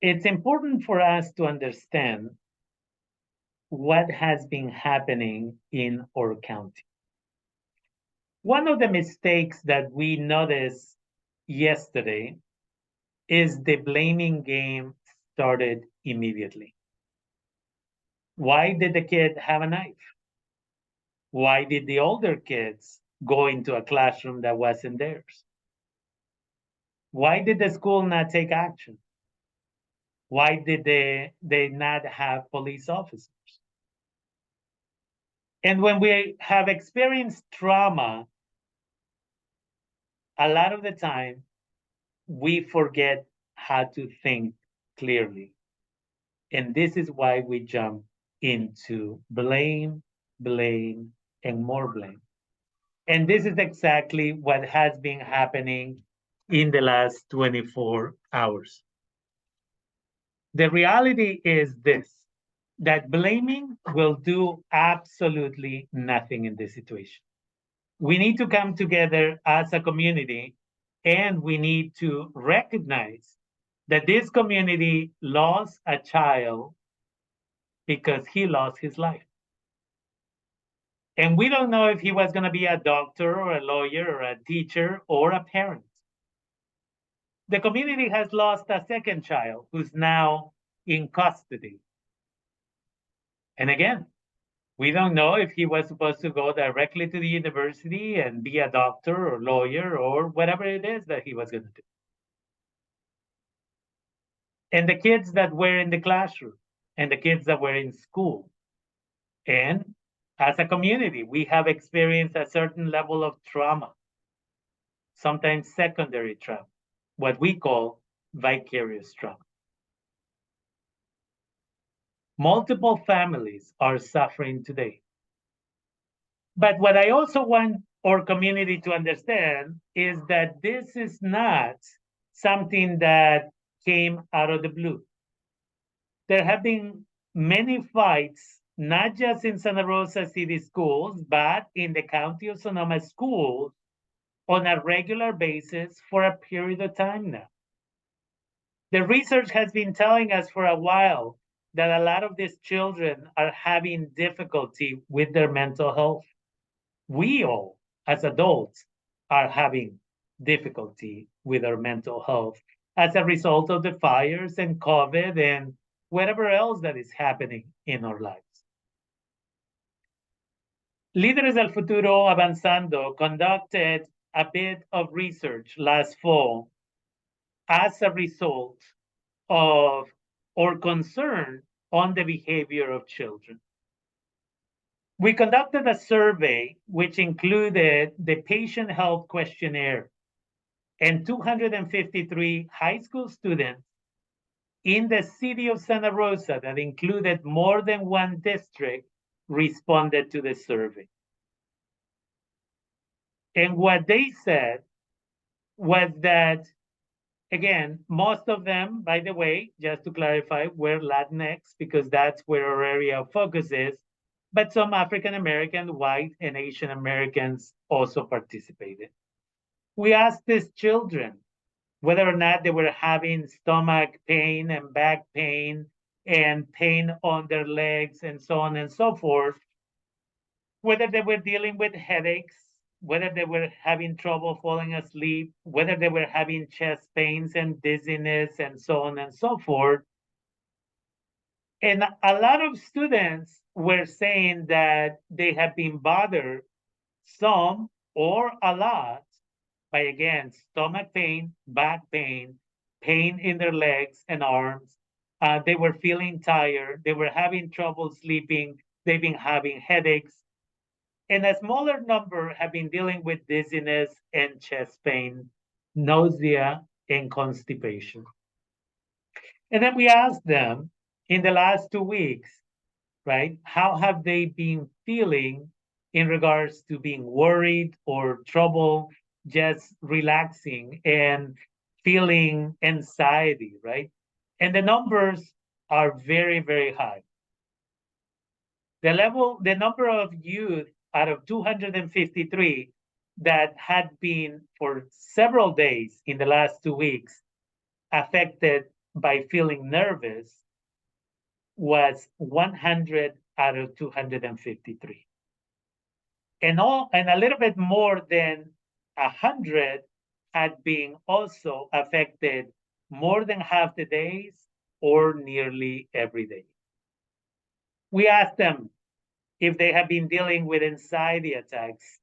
it's important for us to understand what has been happening in our county. One of the mistakes that we noticed yesterday is the blaming game started immediately. Why did the kid have a knife? Why did the older kids go into a classroom that wasn't theirs? Why did the school not take action? Why did they not have police officers? And when we have experienced trauma, a lot of the time we forget how to think clearly. And this is why we jump into blame, blame, and more blame. And this is exactly what has been happening in the last 24 hours. The reality is this, that blaming will do absolutely nothing in this situation. We need to come together as a community and we need to recognize that this community lost a child because he lost his life. And we don't know if he was going to be a doctor or a lawyer or a teacher or a parent. The community has lost a second child who's now in custody. And again, we don't know if he was supposed to go directly to the university and be a doctor or lawyer or whatever it is that he was going to do. And the kids that were in the classroom and the kids that were in school. And as a community, we have experienced a certain level of trauma, sometimes secondary trauma, what we call vicarious trauma. Multiple families are suffering today. But what I also want our community to understand is that this is not something that came out of the blue. There have been many fights, not just in Santa Rosa City schools, but in the County of Sonoma schools on a regular basis for a period of time now. The research has been telling us for a while that a lot of these children are having difficulty with their mental health. We all, as adults, are having difficulty with our mental health as a result of the fires and COVID and whatever else that is happening in our lives. Líderes del Futuro Avanzando conducted a bit of research last fall as a result of our concern on the behavior of children. We conducted a survey which included the patient health questionnaire and 253 high school students in the city of Santa Rosa that included more than one district responded to the survey. And what they said was that, again, most of them, by the way, just to clarify, were Latinx because that's where our area of focus is, but some African American, white, and Asian Americans also participated. We asked these children whether or not they were having stomach pain and back pain and pain on their legs and so on and so forth, whether they were dealing with headaches, whether they were having trouble falling asleep, whether they were having chest pains and dizziness and so on and so forth. And a lot of students were saying that they have been bothered some or a lot by, again, stomach pain, back pain, pain in their legs and arms. They were feeling tired. They were having trouble sleeping. They've been having headaches. And a smaller number have been dealing with dizziness and chest pain, nausea, and constipation. And then we asked them in the last 2 weeks, right, how have they been feeling in regards to being worried or trouble, just relaxing and feeling anxiety, right? And the numbers are very, very high. The number of youth out of 253 that had been for several days in the last 2 weeks affected by feeling nervous was 100 out of 253. And a little bit more than 100 had been also affected more than half the days or nearly every day. We asked them if they have been dealing with anxiety attacks.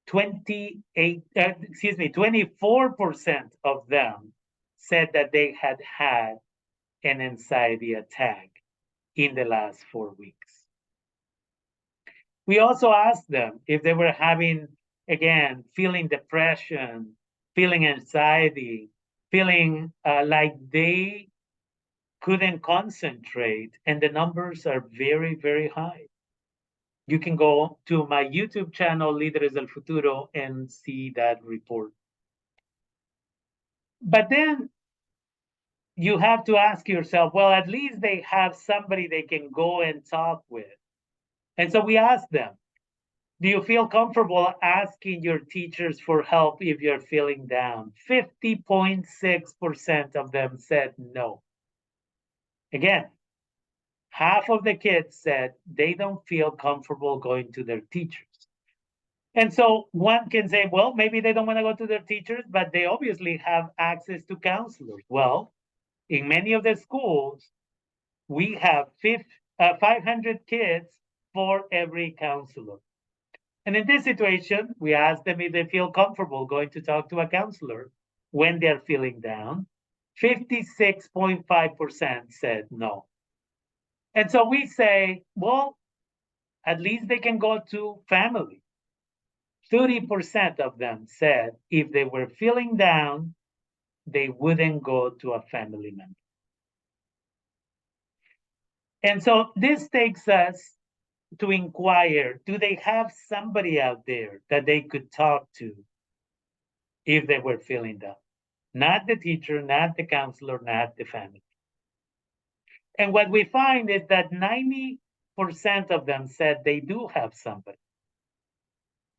24% of them said that they had had an anxiety attack in the last 4 weeks. We also asked them if they were having, again, feeling depression, feeling anxiety, feeling like they couldn't concentrate, and the numbers are very, very high. You can go to my YouTube channel, Líderes del Futuro, and see that report. But then you have to ask yourself, well, at least they have somebody they can go and talk with. And so we asked them, do you feel comfortable asking your teachers for help if you're feeling down? 50.6% of them said no. Again, half of the kids said they don't feel comfortable going to their teachers. And so one can say, well, maybe they don't want to go to their teachers, but they obviously have access to counselors. Well, in many of the schools, we have 500 kids for every counselor. And in this situation, we ask them if they feel comfortable going to talk to a counselor when they're feeling down. 56.5% said no. And so we say, well, at least they can go to family. 30% of them said if they were feeling down, they wouldn't go to a family member. And so this takes us to inquire, do they have somebody out there that they could talk to if they were feeling down? Not the teacher, not the counselor, not the family. And what we find is that 90% of them said they do have somebody.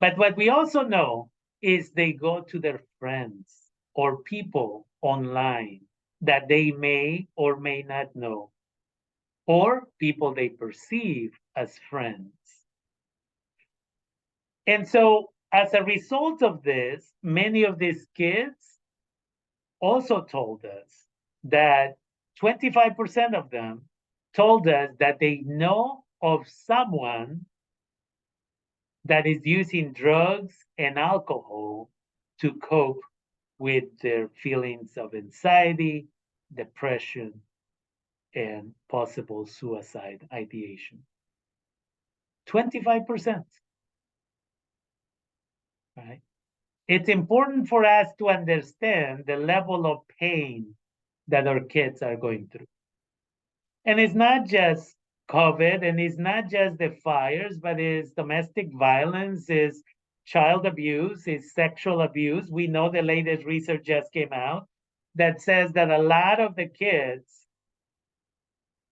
But what we also know is they go to their friends or people online that they may or may not know, or people they perceive as friends. And so, as a result of this, many of these kids also told us that 25% of them told us that they know of someone that is using drugs and alcohol to cope with their feelings of anxiety, depression, and possible suicide ideation. 25%. Right? It's important for us to understand the level of pain that our kids are going through. And it's not just COVID, and it's not just the fires, but it's domestic violence, is child abuse, is sexual abuse. We know the latest research just came out that says that a lot of the kids,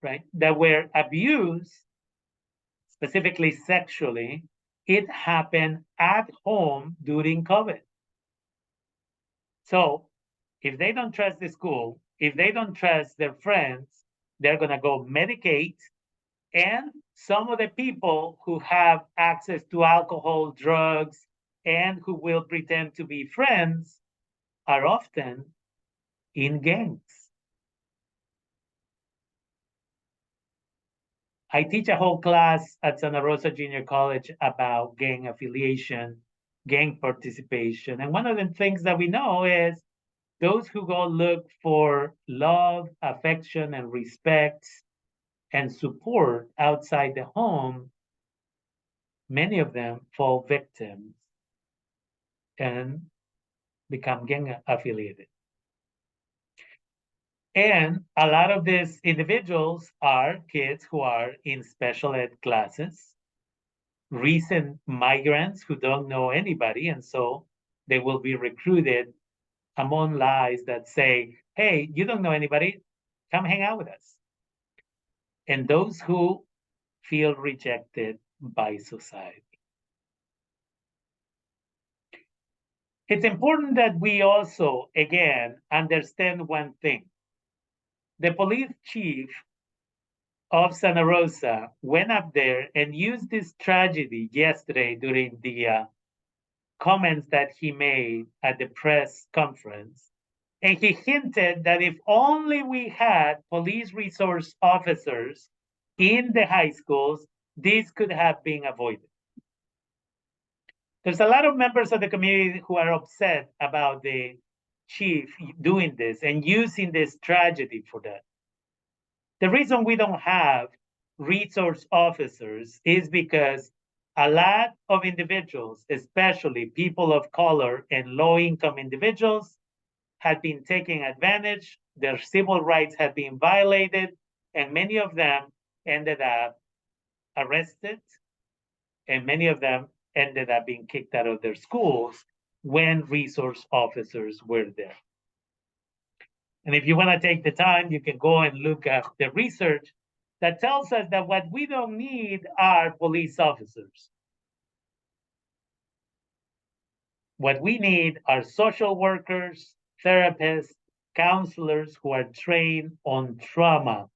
right, that were abused, specifically sexually, it happened at home during COVID. So if they don't trust the school, if they don't trust their friends, they're going to go medicate. And some of the people who have access to alcohol, drugs, and who will pretend to be friends are often in gangs. I teach a whole class at Santa Rosa Junior College about gang affiliation, gang participation. And one of the things that we know is those who go look for love, affection, and respect and support outside the home, many of them fall victims and become gang affiliated. And a lot of these individuals are kids who are in special ed classes, recent migrants who don't know anybody, and so they will be recruited among lies that say, hey, you don't know anybody, come hang out with us. And those who feel rejected by society. It's important that we also, again, understand one thing. The police chief of Santa Rosa went up there and used this tragedy yesterday during the comments that he made at the press conference. And he hinted that if only we had police resource officers in the high schools, this could have been avoided. There's a lot of members of the community who are upset about the chief doing this and using this tragedy for that. The reason we don't have resource officers is because a lot of individuals, especially people of color and low income individuals, had been taken advantage, their civil rights had been violated, and many of them ended up arrested, and many of them ended up being kicked out of their schools when resource officers were there. And if you want to take the time, you can go and look at the research that tells us that what we don't need are police officers. What we need are social workers, therapists, counselors who are trained on trauma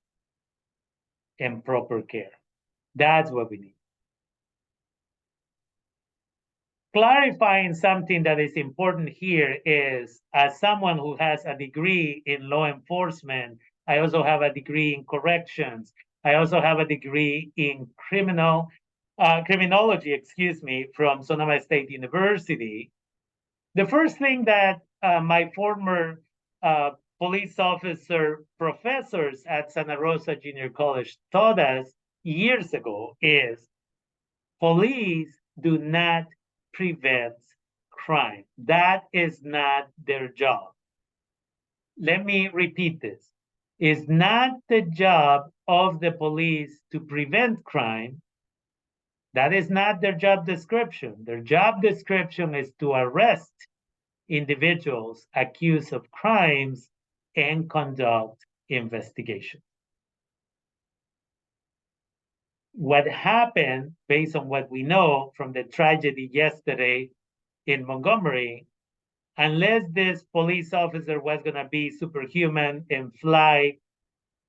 and proper care. That's what we need. Clarifying something that is important here is, as someone who has a degree in law enforcement, I also have a degree in corrections. I also have a degree in criminology, from Sonoma State University. The first thing that my former police officer professors at Santa Rosa Junior College taught us years ago is police do not prevent crime. That is not their job. Let me repeat this. It's not the job of the police to prevent crime. That is not their job description. Their job description is to arrest individuals accused of crimes and conduct investigations. What happened, based on what we know from the tragedy yesterday in Montgomery, unless this police officer was going to be superhuman and fly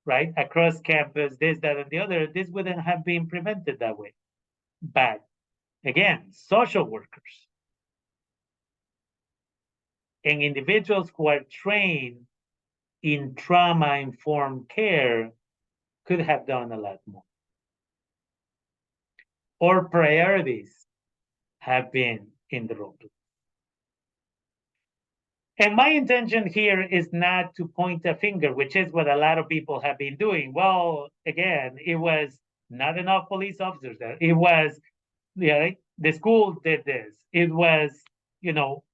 right across campus, this, that, and the other, this wouldn't have been prevented that way. But again, social workers and individuals who are trained in trauma-informed care could have done a lot more. Or priorities have been in the wrong place. And my intention here is not to point a finger, which is what a lot of people have been doing. Well, again, it was not enough police officers there. It was, the school did this. It was,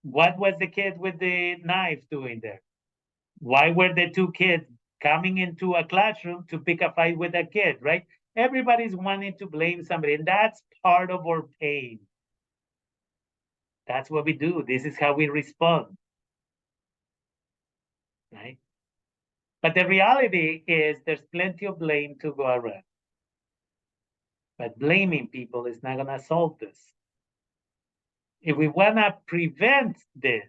what was the kid with the knife doing there? Why were the two kids coming into a classroom to pick a fight with a kid, right? Everybody's wanting to blame somebody, and that's part of our pain. That's what we do. This is how we respond, right? But the reality is there's plenty of blame to go around. But blaming people is not going to solve this. If we want to prevent this,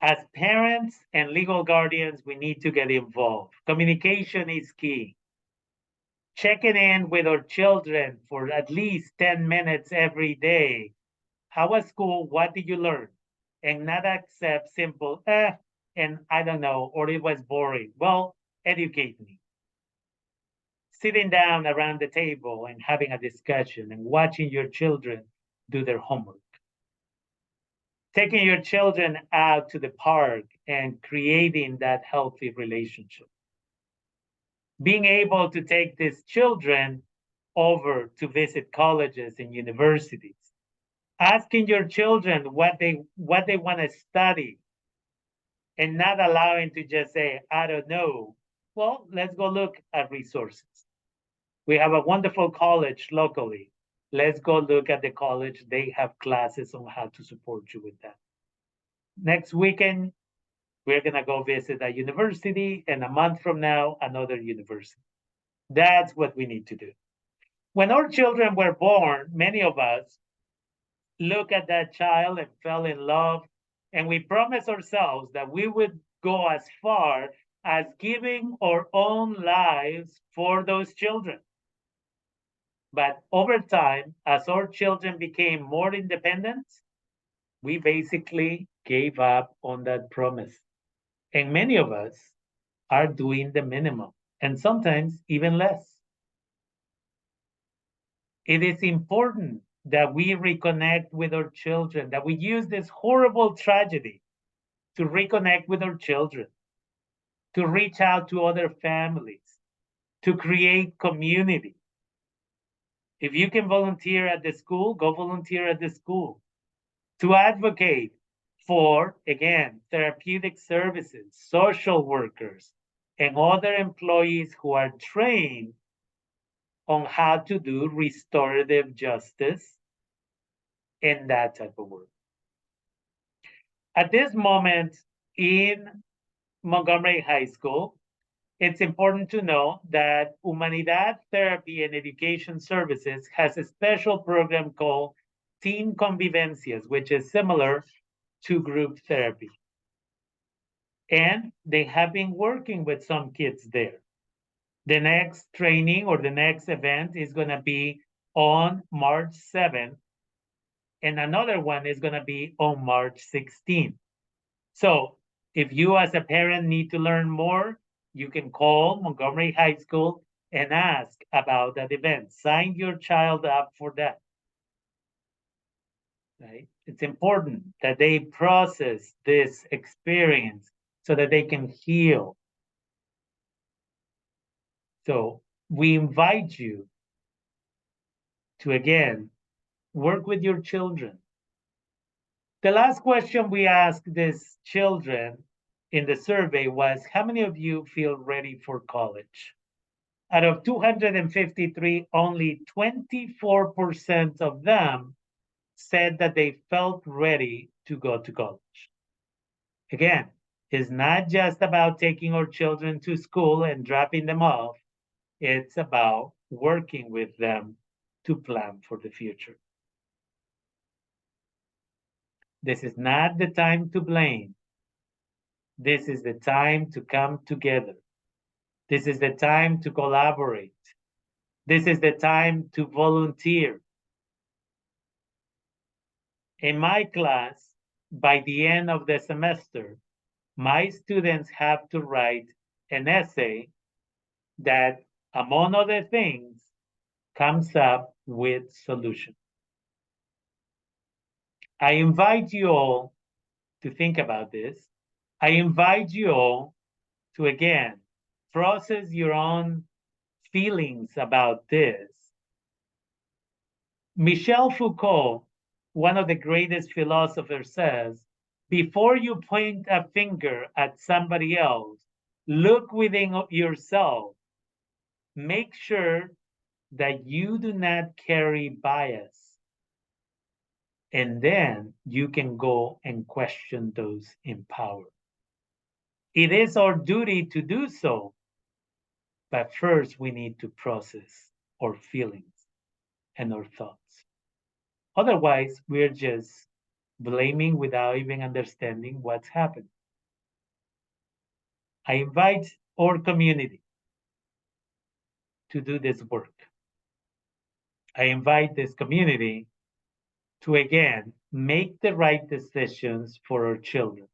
as parents and legal guardians, we need to get involved. Communication is key. Checking in with our children for at least 10 minutes every day. How was school? What did you learn? And not accept simple, and I don't know, or it was boring. Well, educate me. Sitting down around the table and having a discussion and watching your children do their homework. Taking your children out to the park and creating that healthy relationship. Being able to take these children over to visit colleges and universities. Asking your children what they want to study and not allowing to just say, I don't know. Well, let's go look at resources. We have a wonderful college locally. Let's go look at the college. They have classes on how to support you with that. Next weekend, we're going to go visit a university, and a month from now, another university. That's what we need to do. When our children were born, many of us look at that child and fell in love, and we promised ourselves that we would go as far as giving our own lives for those children. But over time, as our children became more independent, we basically gave up on that promise. And many of us are doing the minimum and sometimes even less. It is important that we reconnect with our children, that we use this horrible tragedy to reconnect with our children, to reach out to other families, to create community. If you can volunteer at the school, go volunteer at the school. To advocate for, again, therapeutic services, social workers, and other employees who are trained on how to do restorative justice and that type of work. At this moment in Montgomery High School, it's important to know that Humanidad Therapy and Education Services has a special program called Teen Convivencias, which is similar to group therapy. And they have been working with some kids there. The next training or the next event is going to be on March 7th, and another one is going to be on March 16th. So if you as a parent need to learn more, you can call Montgomery High School and ask about that event. Sign your child up for that. Right? It's important that they process this experience so that they can heal. So we invite you to, again, work with your children. The last question we asked these children in the survey was, how many of you feel ready for college? Out of 253, only 24% of them said that they felt ready to go to college. Again, it's not just about taking our children to school and dropping them off. It's about working with them to plan for the future. This is not the time to blame. This is the time to come together. This is the time to collaborate. This is the time to volunteer. In my class, by the end of the semester, my students have to write an essay that, among other things, comes up with solutions. I invite you all to think about this. I invite you all to, again, process your own feelings about this. Michel Foucault, one of the greatest philosophers, says, before you point a finger at somebody else, look within yourself. Make sure that you do not carry bias. And then you can go and question those in power. It is our duty to do so, but first we need to process our feelings and our thoughts. Otherwise, we're just blaming without even understanding what's happened. I invite our community to do this work. I invite this community to, again, make the right decisions for our children.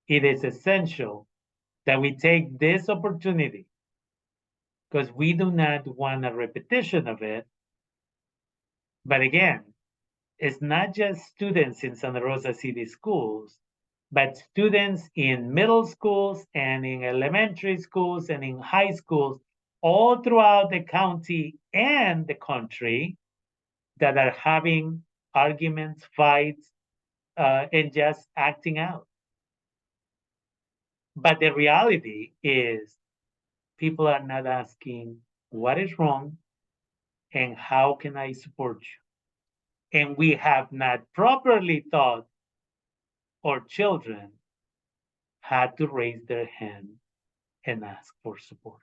It is essential that we take this opportunity because we do not want a repetition of it. But again, it's not just students in Santa Rosa City schools, but students in middle schools and in elementary schools and in high schools all throughout the county and the country that are having arguments, fights, and just acting out. But the reality is people are not asking what is wrong and how can I support you? And we have not properly taught our children how to raise their hand and ask for support.